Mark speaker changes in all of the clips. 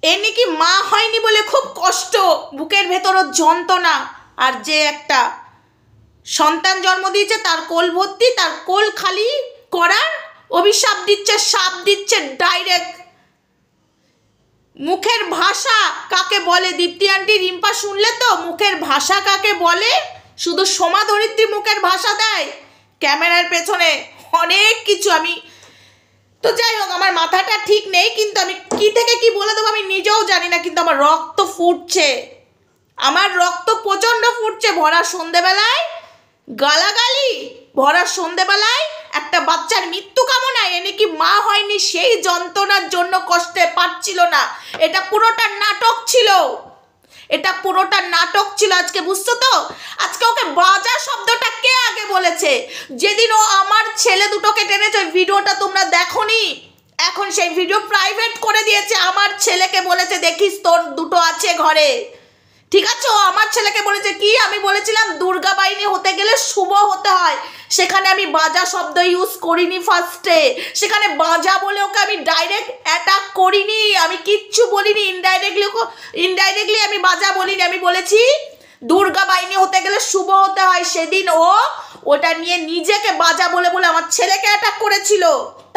Speaker 1: এ নাকি মা হয়নি বলে খুব কষ্ট, বুকের ভেতরও যন্ত্রণা, আর যে একটা সন্তান জন্ম দিয়েছে তার কোল ভর্তি, তার কোল খালি করার অভিশাপ দিচ্ছে, শাপ দিচ্ছে ডাইরেক্ট। মুখের ভাষা কাকে বলে দীপ্তি আন্টি, রিম্পা শুনলে তো? মুখের ভাষা কাকে বলে? শুধু সোমা ধরিত্রী মুখের ভাষা দেয়, ক্যামেরার পেছনে অনেক কিছু। আমি তো যাই হোক, আমার মাথাটা ঠিক নেই, কিন্তু আমি কি থেকে কি বলে দেবো আমি নিজেও জানি না, কিন্তু আমার রক্ত ফুটছে, আমার রক্ত প্রচণ্ড ফুটছে। ভরা সন্ধেবেলায় গালাগালি, ভরা সন্ধেবেলায় একটা বাচ্চার মৃত্যু কামনা, এ নাকি মা হয়নি সেই যন্ত্রণার জন্য কষ্টে পারছিল না। এটা পুরোটা নাটক ছিল, এটা পুরোটা নাটক ছিল। আজকে বুঝছো তো? আজকে ওকে বাজা শব্দটা কে আগে বলেছে? যেদিন ও আমার ছেলে দুটোকে টেনেছে, ওই ভিডিওটা তোমরা দেখোনি, এখন সেই ভিডিও প্রাইভেট করে দিয়েছে। আমার ছেলেকে বলেছে দেখিস তোর দুটো আছে ঘরে, ঠিক আছে? ও আমার ছেলেকে বলেছে কি, আমি বলেছিলাম দুর্গা বাহিনী হতে গেলে শুভ হতে হয়, সেখানে আমি বাজা শব্দ ইউজ করিনি ফার্স্টে, সেখানে বাজা বলে ওকে আমি ডাইরেক্ট অ্যাটাক করিনি, আমি কিচ্ছু বলিনি, ইনডাইরেক্টলি আমি বাজা বলিনি, আমি বলেছি দুর্গা বাহিনী হতে গেলে শুভ হতে হয়। সেদিন ও ওটা নিয়ে নিজেকে বাজা বলে বলে আমার ছেলেকে অ্যাটাক করেছিল,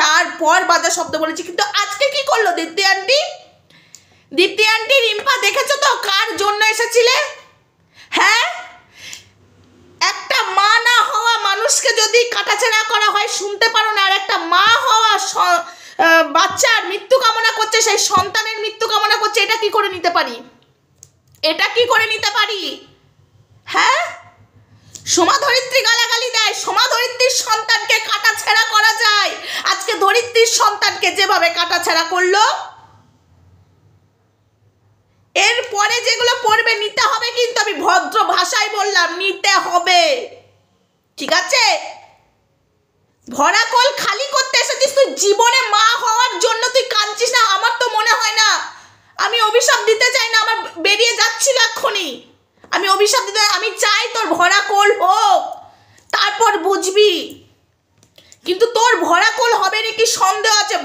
Speaker 1: তারপর বাজা শব্দ বলেছি। কিন্তু আজকে কি করলো দীপ্তি আন্টি? দীপ্তি আন্টি, রিম্পা দেখেছো তো কার জন্য এসেছিলে? হ্যাঁ, একটা মা না হওয়া মানুষকে যদি কাটাছেড়া করা হয় শুনতে পারো না, আর একটা মা হওয়া বাচ্চার মৃত্যু কামনা করছে, সেই সন্তানের মৃত্যু কামনা করছে, এটা কি করে নিতে পারি? এটা কি করে নিতে পারি? হ্যাঁ, সোমা ধরিত্রী গালাগালি দেয়, সোমা ধরিত্রীর সন্তানকে কাটাছেড়া করা যায়, আজকে ধরিত্রীর সন্তানকে যেভাবে কাটাছেড়া করলো, এরপরে যেগুলো পড়বে নিতে হবে, কিন্তু আমি ভদ্র ভাষায় বললাম নিতে হবে, ঠিক আছে? ভরা কোল খালি করতে এসেছিস তুই, জীবনে মা হওয়ার জন্য তুই কাঁদছিস না? আমার তো মনে হয় না, আমি অভিশাপ দিতে চাই না, আমার বেরিয়ে যাচ্ছিল এক্ষুনি, আমি অভিশাপ দিতে, আমি চাই তোর ভরা কোল হোক, তারপর বুঝবি। কিন্তু তোর ভরা কোল হবে নাকি সন্দেহ আছে।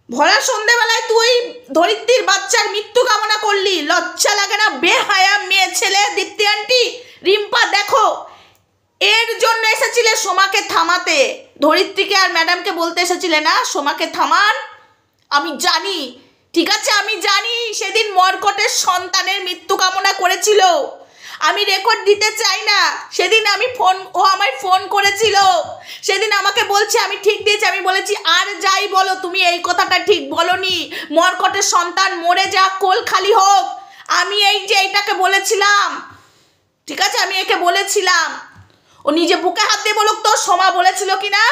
Speaker 1: ভরা সন্ধেবেলায় তুই ধরিত্রীর বাচ্চার মৃত্যু কামনা করলি, লজ্জা লাগে না? বেহায়া মেয়ে ছেলে। দীপ্তি আন্টি, রিম্পা দেখো, এর জন্য এসেছিলে সোমাকে থামাতে, ধরিত্রীকে আর ম্যাডামকে বলতে এসেছিলে না সোমাকে থামান। আমি জানি, ঠিক আছে, আমি জানি সেদিন মর্কটের সন্তানের মৃত্যু কামনা করেছিল, আমি রেকর্ড দিতে চাই না। সেদিন ও আমায় ফোন করেছিল, সেদিন আমাকে বলছে আমি ঠিক দিয়েছি, আমি বলেছি আর যাই বলো তুমি এই কথাটা ঠিক বলনি, মর্কটের সন্তান মরে যা, কোল খালি হোক। আমি এই যে এইটাকে বলেছিলাম, ঠিক আছে, আমি একে বলেছিলাম, ও নিজে বুকে হাত দিয়ে বলুক তো সোমা বলেছিল কিনা,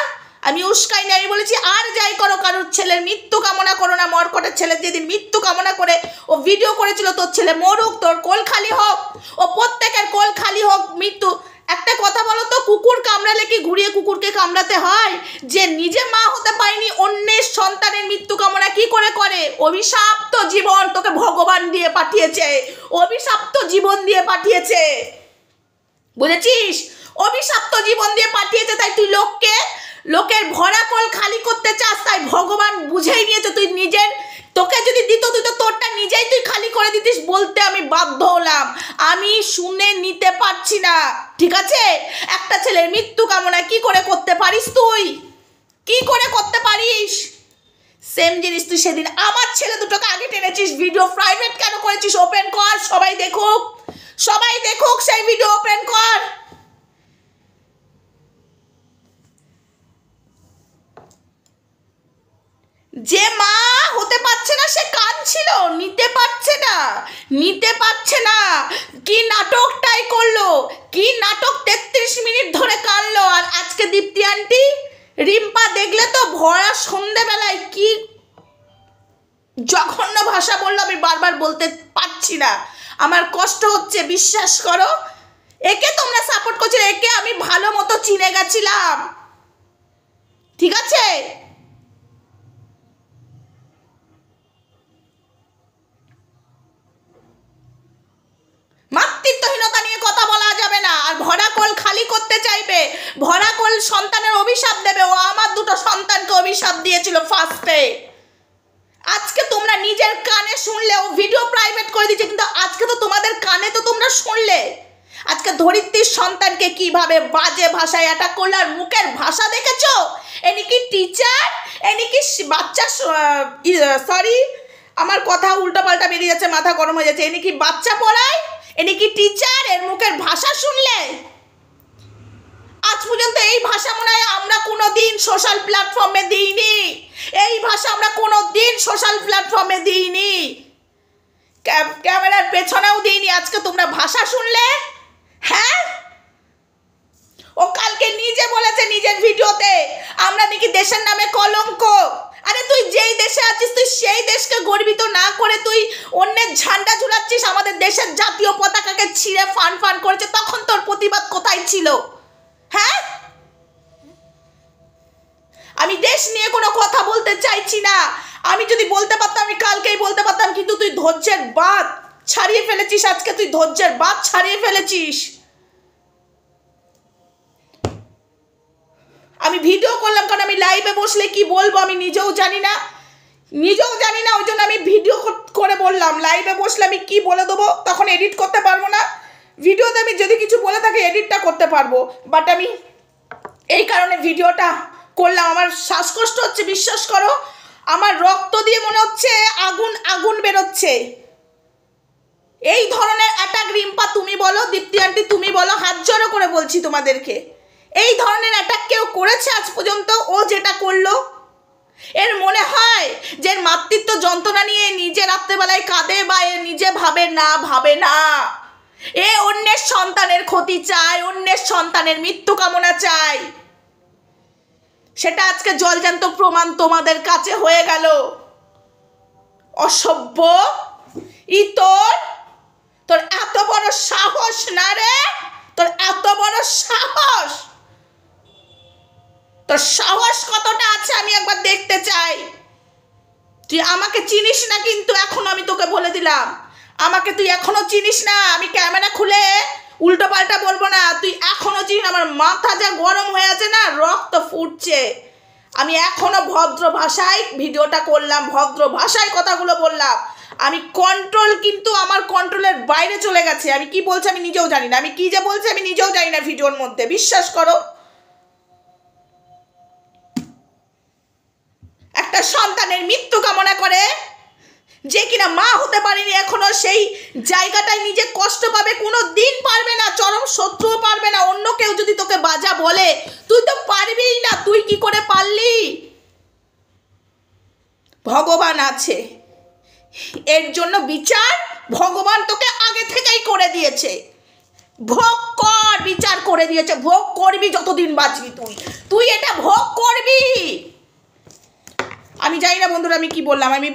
Speaker 1: আমি উস্কাইনি, আমি বলেছি আর যাই করো কারোর ছেলের মৃত্যু কামনা করো না। মর্কটের ছেলের যেদিন মৃত্যু কামনা করে ও ভিডিও করেছিল, তোর ছেলে মরুক, তোর কোল খালি হোক, ও প্রত্যেকের কোল খালি হোক। মৃত্যু, একটা কথা বলো তো, কুকুর কামড়ালে কি ঘুরিয়ে কুকুরকে কামড়াতে হয়? যে নিজে মা হতে পারেনি অন্যের সন্তানের মৃত্যু কামনা কি করে করে? অভিশাপ্ত জীবন তোকে ভগবান দিয়ে পাঠিয়েছে, অভিশাপ্ত জীবন দিয়ে পাঠিয়েছে, বুঝেছিস? অভিশপ্ত জীবন দিয়ে পাঠিয়েছে, তাই তুই লোকের ভরা কোল খালি করতে চাস, তাই ভগবান বুঝেই নিয়েছে তুই নিজের, তোকে যদি দিত তুই তো তোরটা নিজেই তুই খালি করে দিতিস। বলতে আমি বাধ্য হলাম, আমি শুনে নিতে পারছি না, ঠিক আছে? একটা ছেলের মৃত্যু কামনা কি করে করতে পারিস? তুই কি করে করতে পারিস? সেম জিনিস তুই সেদিন আমার ছেলে দুটোকে আগে টেনেছিস, ভিডিও প্রাইভেট কেন করেছিস? ওপেন কর, সবাই দেখুক, সবাই দেখুক, সেই ভিডিও ওপেন কর। যে মা হতে পারছে না সে কাঁদছিল, নিতে পারছে না, কি নাটকটাই করলো, কি নাটক, 33 মিনিট ধরে কাঁদলো। আর আজকে দীপ্তি আন্টি, রিম্পা দেখলে তো ভরা সন্ধেবেলায় কি জঘন্য ভাষা বললো, আমি বারবার বলতে পারছি না, আমার কষ্ট হচ্ছে, বিশ্বাস করো। একে তোমরা সাপোর্ট করছিলে, একে আমি ভালো মতো চিনে গেছিলাম, ঠিক আছে? মাতৃত্বহীনতা নিয়ে কথা বলা যাবে না। আর ভরা কোল খালি করতে চাইবে, ভরা কোল সন্তানের অভিশাপ দেবে, ও আমার দুটো সন্তানকে অভিশাপ দিয়েছিল ফার্স্টে, আজকে তোমরা নিজের কানে শুনলে, ও ভিডিও প্রাইভেট করে দিচ্ছে, কিন্তু আজকে তো তোমাদের কানে তো তোমরা শুনলে আজকে ধরিত্রীর সন্তানকে কিভাবে বাজে ভাষায় অ্যাটাক করলো। আর মুখের ভাষা দেখেছো? এনি কি টিচার, এনি কি বাচ্চা, সরি আমার কথা উল্টোপাল্টা বেরিয়ে যাচ্ছে, মাথা গরম হয়ে যাচ্ছে। এনি কি বাচ্চা পড়ায়, এনি কি টিচার? এর মুখের ভাষা শুনলে আজ পর্যন্ত এই ভাষা মনে হয় আমরা কোনো দিন সোশ্যাল প্ল্যাটফর্মে দিইনি। এই ভাষা আমরা কোনো দিন সোশ্যাল প্ল্যাটফর্মে দিইনি, ক্যামেরার পেছনেও দিইনি। আজকে তোমরা ভাষা শুনলে? হ্যাঁ, ও কালকে নিজে বলেছে নিজের ভিডিওতে আমরা নাকি দেশের নামে কলঙ্ক। আরে তুই যেই দেশে আছিস তুই সেই দেশকে গর্বিত না করে তুই অন্যের ঝান্ডা ঝুলাচ্ছিস, আমাদের দেশের জাতীয় পতাকাকে ছিঁড়ে ফান ফান করেছে, তখন তোর প্রতিবাদ কোথায় ছিল? হ্যাঁ, আমি দেশ নিয়ে কোনো কথা বলতে চাইছি না। আমি যদি বলতে পারতাম আমি কালকেই বলতে পারতাম, কিন্তু তুই ধৈর্যের বাঁধ ছাড়িয়ে ফেলেছিস। আজকে তুই ধৈর্যের বাঁধ ছাড়িয়ে ফেলেছিস। আমি ভিডিও করলাম কারণ আমি লাইভে বসলে কি বলবো আমি নিজেও জানি না, ওই জন্য আমি ভিডিও করে বললাম। লাইভে বসলে আমি কি বলে দেবো, তখন এডিট করতে পারবো না। ভিডিওতে আমি যদি কিছু বলে থাকি এডিটটা করতে পারবো, বাট আমি এই কারণে ভিডিওটা করলাম। আমার শ্বাসকষ্ট হচ্ছে, বিশ্বাস করো, আমার রক্ত দিয়ে মনে হচ্ছে আগুন আগুন বেরোচ্ছে। এই ধরনের অ্যাটাক রিম্পা তুমি বলো, দীপ্তি আন্টি তুমি বলো, হাত জড়ো করে বলছি তোমাদেরকে, এই ধরনের অ্যাটাক কেউ করেছে আজ পর্যন্ত? ও যেটা করলো, এর মনে হয় যে মাতৃত্ব যন্ত্রণা নিয়ে নিজে রাত্রেবেলায় কাঁদে বা এ নিজে ভাবে না, এ অন্যের সন্তানের ক্ষতি চায়, অন্যের সন্তানের মৃত্যু কামনা চায়। সেটা আজকে জলজান্ত প্রমাণ তোমাদের কাছে হয়ে গেল। অসভ্য, তোর এত বড় সাহস না রে, তোর এত বড় সাহস, তোর সাহস কতটা আছে আমি একবার দেখতে চাই। তুই আমাকে চিনিস না, কিন্তু এখন আমি তোকে বলে দিলাম, আমাকে তুই এখনো চিনিস না। আমি ক্যামেরা খুলে উল্টো পাল্টা বলবো না, তুই এখনো চিনিস। আমার মাথা যা গরম হয়ে আছে না, রক্ত ফুটছে। আমি এখনো ভদ্র ভাষায় ভিডিওটা করলাম, ভদ্র ভাষায় কথাগুলো বললাম। আমি কন্ট্রোল, কিন্তু আমার কন্ট্রোলের বাইরে চলে গেছে। আমি কি বলছি আমি নিজেও জানি না, আমি কি যে বলছি আমি নিজেও জানি না ভিডিওর মধ্যে, বিশ্বাস করো। একটা সন্তানের মৃত্যু কামনা করে, যে কিনা মা হতে পারেনি এখনো, সেই জায়গাটায় নিজে কষ্ট পাবে, কোনো দিন পারবে না, চরম শত্রুও পারবে না। অন্য কেউ যদি তোকে বাজা বলে তুই তো পারবিই না, তুই কি করে পারলি? ভগবান আছে, এর জন্য বিচার ভগবান তোকে আগে থেকেই করে দিয়েছে। ভোগ কর, বিচার করে দিয়েছে, ভোগ করবি যতদিন বাঁচবি। তুই এটা ভোগ করবি। আমি জানি না বন্ধুরা আমি কি বললাম, আমি